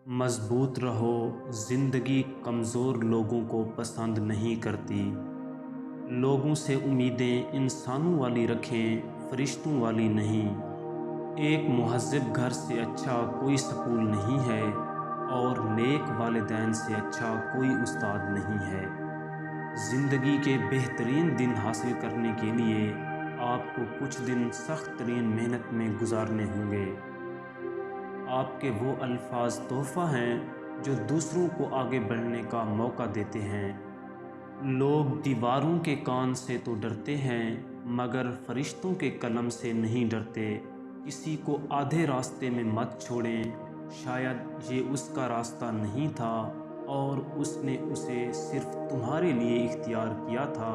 مضبوط رہو، زندگی کمزور لوگوں کو پسند نہیں کرتی۔ لوگوں سے امیدیں انسانوں والی رکھیں، فرشتوں والی نہیں۔ ایک مہذب گھر سے اچھا کوئی سکول نہیں ہے، اور نیک والدین سے اچھا کوئی استاد نہیں ہے۔ زندگی کے بہترین دن حاصل کرنے کے لیے آپ کو کچھ دن سخت ترین محنت میں گزارنے ہوں گے۔ آپ کے وہ الفاظ تحفہ ہیں جو دوسروں کو آگے بڑھنے کا موقع دیتے ہیں۔ لوگ دیواروں کے کان سے تو ڈرتے ہیں، مگر فرشتوں کے قلم سے نہیں ڈرتے۔ کسی کو آدھے راستے میں مت چھوڑیں، شاید یہ اس کا راستہ نہیں تھا اور اس نے اسے صرف تمہارے لیے اختیار کیا تھا۔